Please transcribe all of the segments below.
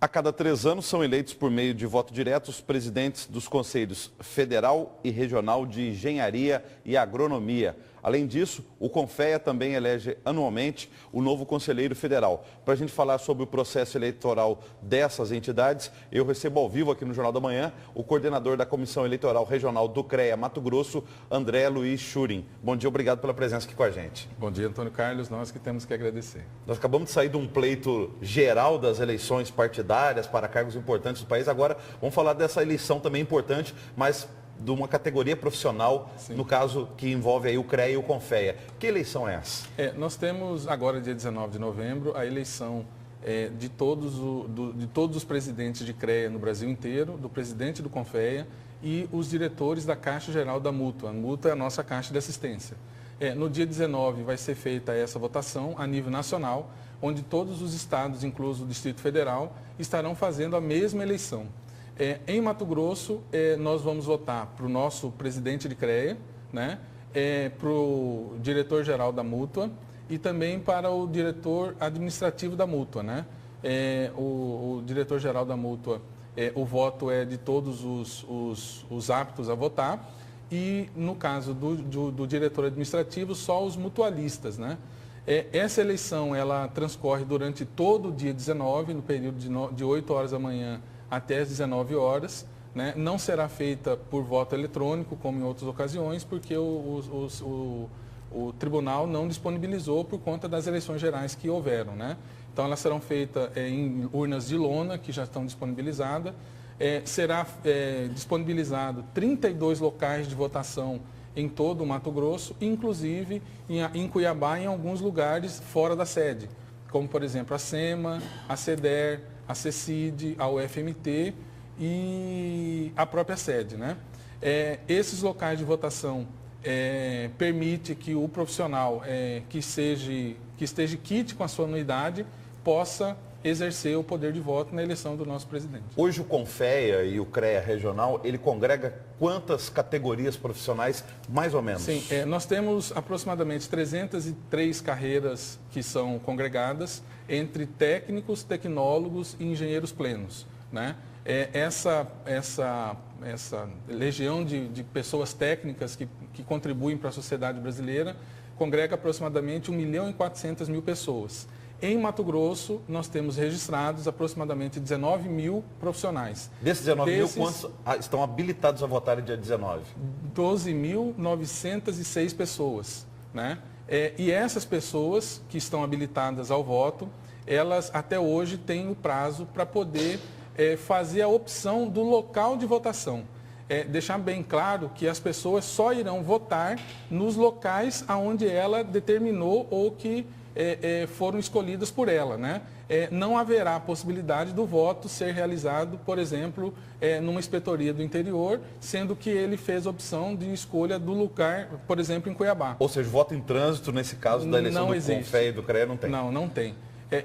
A cada 3 anos são eleitos por meio de voto direto os presidentes dos Conselhos Federal e Regional de Engenharia e Agronomia. Além disso, o CONFEA também elege anualmente o novo conselheiro federal. Para a gente falar sobre o processo eleitoral dessas entidades, eu recebo ao vivo aqui no Jornal da Manhã o coordenador da Comissão Eleitoral Regional do CREA Mato Grosso, André Luiz Schuring. Bom dia, obrigado pela presença aqui com a gente. Bom dia, Antônio Carlos, nós que temos que agradecer. Nós acabamos de sair de um pleito geral das eleições partidárias para cargos importantes do país. Agora vamos falar dessa eleição também importante, mas de uma categoria profissional, Sim. No caso que envolve aí o CREA e o CONFEA. Que eleição é essa? Nós temos agora, dia 19 de novembro, a eleição de todos os presidentes de CREA no Brasil inteiro, do presidente do CONFEA e os diretores da Caixa Geral da Mútua. A Mútua é a nossa caixa de assistência. No dia 19 vai ser feita essa votação a nível nacional, onde todos os estados, incluso o Distrito Federal, estarão fazendo a mesma eleição. Em Mato Grosso, nós vamos votar para o nosso presidente de CREA, né? Para o diretor-geral da Mútua e também para o diretor administrativo da Mútua. Né? O diretor-geral da Mútua, o voto é de todos os aptos a votar e, no caso do diretor administrativo, só os mutualistas. Né? Essa eleição ela transcorre durante todo o dia 19, no período de 8 horas da manhã até as 19 horas, né? Não será feita por voto eletrônico, como em outras ocasiões, porque o tribunal não disponibilizou por conta das eleições gerais que houveram. Né? Então, elas serão feitas em urnas de lona, que já estão disponibilizadas. Será disponibilizado 32 locais de votação em todo o Mato Grosso, inclusive em Cuiabá, em alguns lugares fora da sede, como, por exemplo, a SEMA, a CEDER, a CECID, a UFMT e a própria sede. Né? Esses locais de votação permite que o profissional que esteja quite com a sua anuidade possa exercer o poder de voto na eleição do nosso presidente. Hoje o CONFEA e o CREA regional, ele congrega quantas categorias profissionais, mais ou menos? Sim, nós temos aproximadamente 303 carreiras que são congregadas entre técnicos, tecnólogos e engenheiros plenos. Né? Essa legião de pessoas técnicas que contribuem para a sociedade brasileira congrega aproximadamente 1.400.000 pessoas. Em Mato Grosso, nós temos registrados aproximadamente 19 mil profissionais. Desses 19 mil, quantos estão habilitados a votar no dia 19? 12.906 pessoas. Né? E essas pessoas que estão habilitadas ao voto, elas até hoje têm o prazo para poder fazer a opção do local de votação. Deixar bem claro que as pessoas só irão votar nos locais onde ela determinou ou que foram escolhidas por ela. Né? Não haverá a possibilidade do voto ser realizado, por exemplo, numa inspetoria do interior, sendo que ele fez a opção de escolha do lugar, por exemplo, em Cuiabá. Ou seja, voto em trânsito, nesse caso, da eleição do CONFEA e do CREA, não tem? Não tem.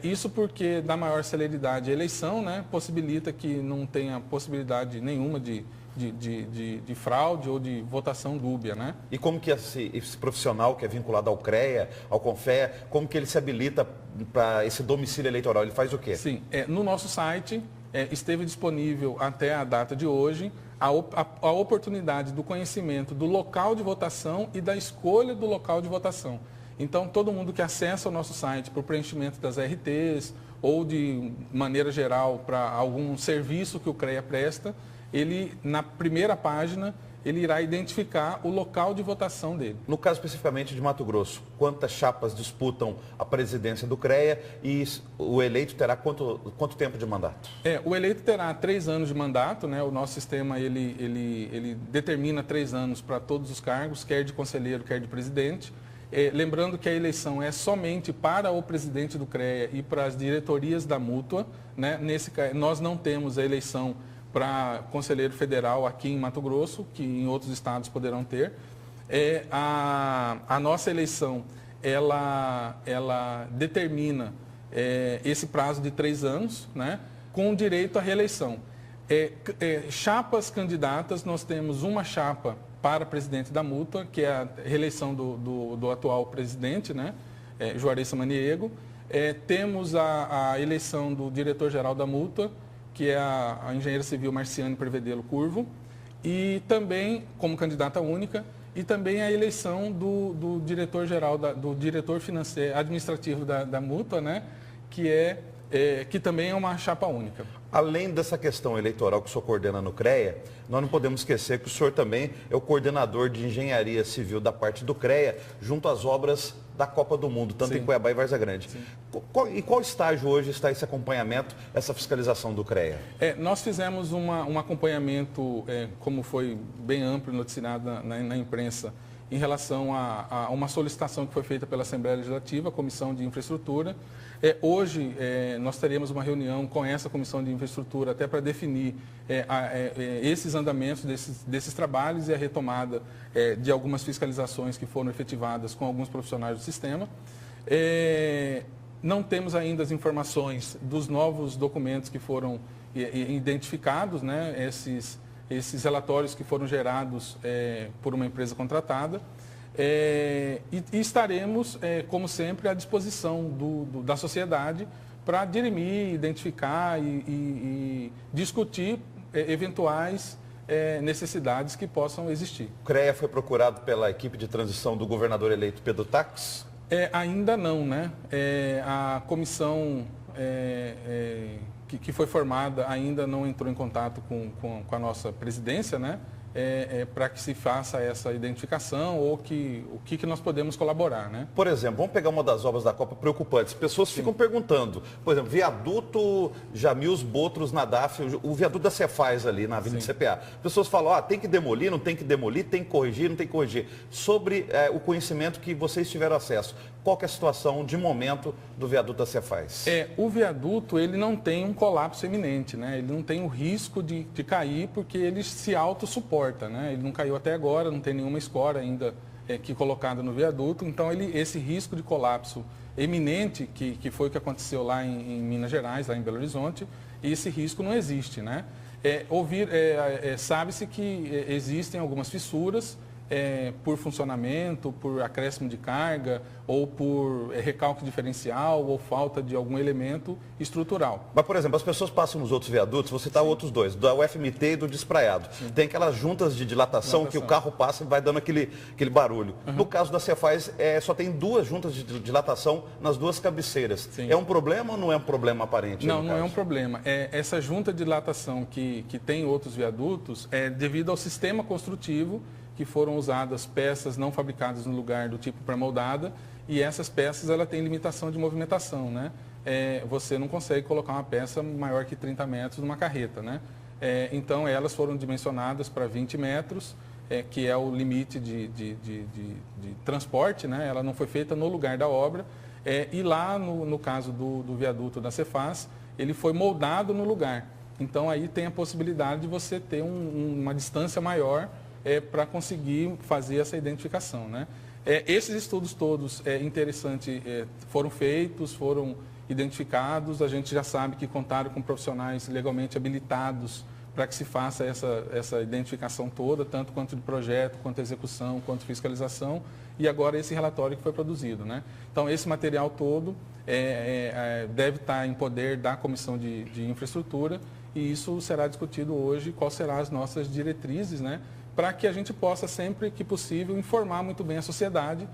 Isso porque, da maior celeridade, a eleição, né, possibilita que não tenha possibilidade nenhuma de fraude ou de votação dúbia. Né? E como que esse profissional que é vinculado ao CREA, ao CONFEA, como que ele se habilita para esse domicílio eleitoral? Ele faz o quê? Sim, no nosso site esteve disponível até a data de hoje a oportunidade do conhecimento do local de votação e da escolha do local de votação. Então, todo mundo que acessa o nosso site para o preenchimento das RTs ou de maneira geral para algum serviço que o CREA presta, ele, na primeira página, ele irá identificar o local de votação dele. No caso especificamente de Mato Grosso, quantas chapas disputam a presidência do CREA e o eleito terá quanto tempo de mandato? O eleito terá 3 anos de mandato, né? O nosso sistema ele determina 3 anos para todos os cargos, quer de conselheiro, quer de presidente. Lembrando que a eleição é somente para o presidente do CREA e para as diretorias da Mútua. Né? Nós não temos a eleição para conselheiro federal aqui em Mato Grosso, que em outros estados poderão ter. A nossa eleição, ela determina esse prazo de 3 anos, né? Com direito à reeleição. Chapas candidatas, nós temos uma chapa para presidente da Mútua, que é a reeleição do atual presidente, né? Juarez Samaniego. Temos a eleição do diretor-geral da Multa, que é a engenheira civil Marciane Prevedelo Curvo, e também, como candidata única, e também a eleição do diretor-geral, do diretor financeiro, administrativo da Multa, né, que também é uma chapa única. Além dessa questão eleitoral que o senhor coordena no CREA, nós não podemos esquecer que o senhor também é o coordenador de engenharia civil da parte do CREA, junto às obras da Copa do Mundo, tanto em Cuiabá e Várzea Grande. Em qual estágio hoje está esse acompanhamento, essa fiscalização do CREA? Nós fizemos um acompanhamento, como foi bem amplo e noticiado na imprensa, em relação a uma solicitação que foi feita pela Assembleia Legislativa, a Comissão de Infraestrutura. Hoje, nós teremos uma reunião com essa Comissão de Infraestrutura até para definir esses andamentos desses trabalhos e a retomada de algumas fiscalizações que foram efetivadas com alguns profissionais do sistema. Não temos ainda as informações dos novos documentos que foram identificados, né, esses relatórios que foram gerados por uma empresa contratada. E estaremos, como sempre, à disposição da sociedade para dirimir, identificar e discutir eventuais necessidades que possam existir. O CREA foi procurado pela equipe de transição do governador eleito Pedro Taques? Ainda não, né? A comissão que foi formada ainda não entrou em contato com a nossa presidência, né? Para que se faça essa identificação ou o que nós podemos colaborar, né? Por exemplo, vamos pegar uma das obras da Copa preocupantes. Pessoas ficam perguntando, por exemplo, viaduto Jamils Botros na DAF, o viaduto da Cefaz ali na Avenida CPA. Pessoas falam, tem que demolir, não tem que demolir, tem que corrigir, não tem que corrigir. Sobre o conhecimento que vocês tiveram acesso, qual que é a situação de momento do viaduto da Cefaz? O viaduto, ele não tem um colapso iminente, né? Ele não tem o risco de cair porque ele se autossuporta. Né? Ele não caiu até agora, não tem nenhuma escora ainda colocada no viaduto, então esse risco de colapso eminente, que foi o que aconteceu lá em Minas Gerais, lá em Belo Horizonte, esse risco não existe. Né? Sabe-se que existem algumas fissuras por funcionamento, por acréscimo de carga, ou por recalque diferencial, ou falta de algum elemento estrutural. Mas, por exemplo, as pessoas passam nos outros viadutos, você está outros dois, da UFMT e do Despraiado. Tem aquelas juntas de dilatação que o carro passa e vai dando aquele barulho. No caso da Cefaz, só tem duas juntas de dilatação nas duas cabeceiras. É um problema ou não é um problema aparente? Não, não é um problema. Essa junta de dilatação que tem outros viadutos é devido ao sistema construtivo que foram usadas peças não fabricadas no lugar do tipo pré-moldada, e essas peças ela tem limitação de movimentação, né? Você não consegue colocar uma peça maior que 30 metros numa carreta, né? Então elas foram dimensionadas para 20 metros, que é o limite de transporte, né? Ela não foi feita no lugar da obra, e lá no caso do viaduto da Cefaz, ele foi moldado no lugar. Então aí tem a possibilidade de você ter uma distância maior para conseguir fazer essa identificação, né? Esses estudos todos interessantes foram feitos, foram identificados, a gente já sabe que contaram com profissionais legalmente habilitados para que se faça essa identificação toda, tanto quanto de projeto, quanto execução, quanto fiscalização, e agora esse relatório que foi produzido, né? Então, esse material todo deve estar em poder da Comissão de Infraestrutura, e isso será discutido hoje, quais serão as nossas diretrizes, né? Para que a gente possa, sempre que possível, informar muito bem a sociedade,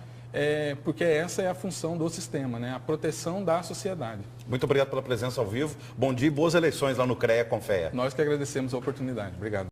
porque essa é a função do sistema, né? A proteção da sociedade. Muito obrigado pela presença ao vivo. Bom dia e boas eleições lá no CREA Confeia. Nós que agradecemos a oportunidade. Obrigado.